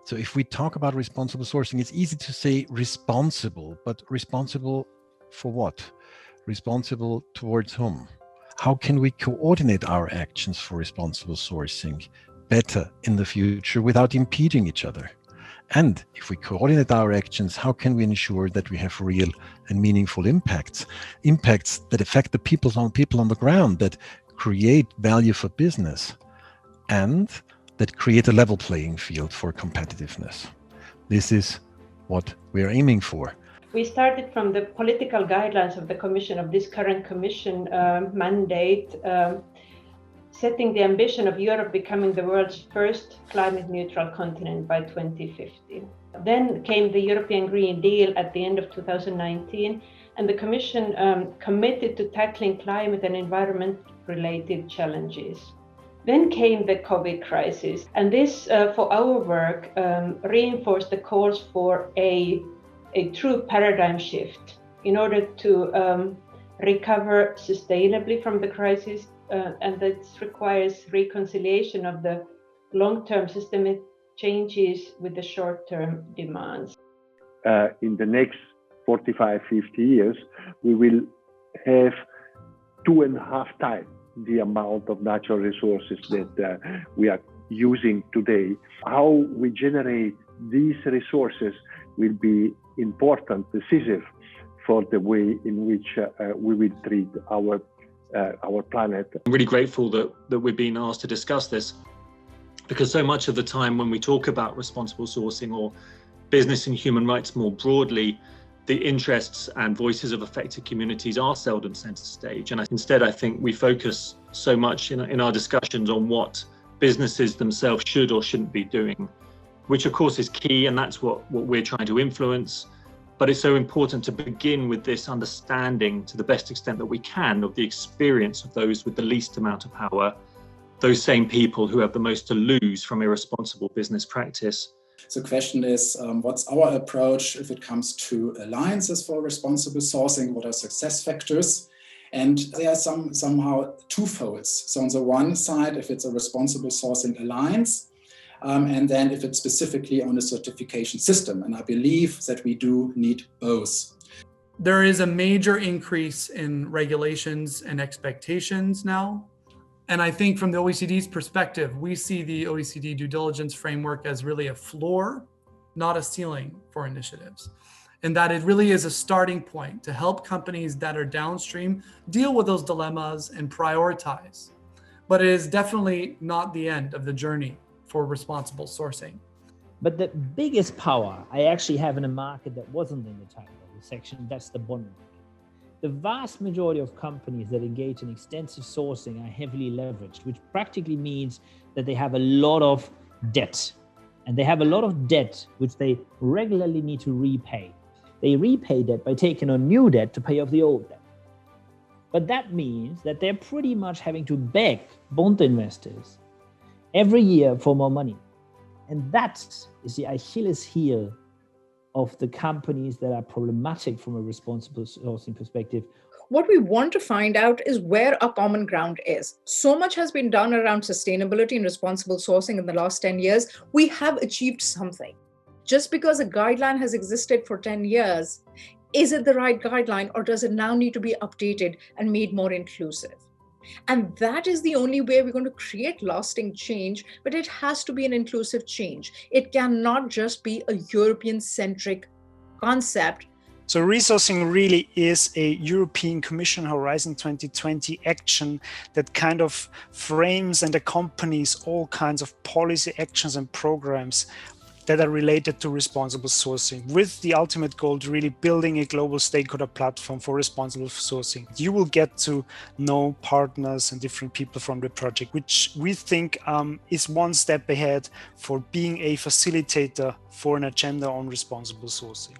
So if we talk about responsible sourcing, it's easy to say responsible, but responsible for what? Responsible towards whom? How can we coordinate our actions for responsible sourcing better in the future without impeding each other? And if we coordinate our actions, how can we ensure that we have real and meaningful impacts that affect the people on the ground, that create value for business, and that create a level playing field for competitiveness? This is what we are aiming for. We started from the political guidelines of the Commission, of this current Commission mandate, setting the ambition of Europe becoming the world's first climate neutral continent by 2050. Then came the European Green Deal at the end of 2019, and the Commission committed to tackling climate and environment related challenges. Then came the COVID crisis, and this, for our work, reinforced the calls for a true paradigm shift in order to recover sustainably from the crisis, and that requires reconciliation of the long-term systemic changes with the short-term demands. In the next 45, 50 years, we will have 2.5 times the amount of natural resources that we are using today. How we generate these resources will be important, decisive for the way in which we will treat our planet. I'm really grateful that we're being asked to discuss this, because so much of the time when we talk about responsible sourcing or business and human rights more broadly, the interests and voices of affected communities are seldom centre stage. And instead, I think we focus so much in our discussions on what businesses themselves should or shouldn't be doing, which of course is key, and that's what we're trying to influence. But it's so important to begin with this understanding, to the best extent that we can, of the experience of those with the least amount of power, those same people who have the most to lose from irresponsible business practice. So the question is, what's our approach if it comes to alliances for responsible sourcing? What are success factors? And there are somehow twofolds. So on the one side, if it's a responsible sourcing alliance, and then if it's specifically on a certification system. And I believe that we do need both. There is a major increase in regulations and expectations now. And I think from the OECD's perspective, we see the OECD due diligence framework as really a floor, not a ceiling for initiatives. And that it really is a starting point to help companies that are downstream deal with those dilemmas and prioritize. But it is definitely not the end of the journey for responsible sourcing. But the biggest power I actually have in a market that wasn't in the title of the section, that's the bond market. The vast majority of companies that engage in extensive sourcing are heavily leveraged, which practically means that they have a lot of debt. And they have a lot of debt which they regularly need to repay. They repay debt by taking on new debt to pay off the old debt. But that means that they're pretty much having to beg bond investors every year for more money. And that is the Achilles heel of the companies that are problematic from a responsible sourcing perspective. What we want to find out is where our common ground is. So much has been done around sustainability and responsible sourcing in the last 10 years. We have achieved something. Just because a guideline has existed for 10 years, is it the right guideline, or does it now need to be updated and made more inclusive? And that is the only way we're going to create lasting change, but it has to be an inclusive change. It cannot just be a European-centric concept. So resourcing really is a European Commission Horizon 2020 action that kind of frames and accompanies all kinds of policy actions and programs that are related to responsible sourcing, with the ultimate goal to really building a global stakeholder platform for responsible sourcing. You will get to know partners and different people from the project, which we think is one step ahead for being a facilitator for an agenda on responsible sourcing.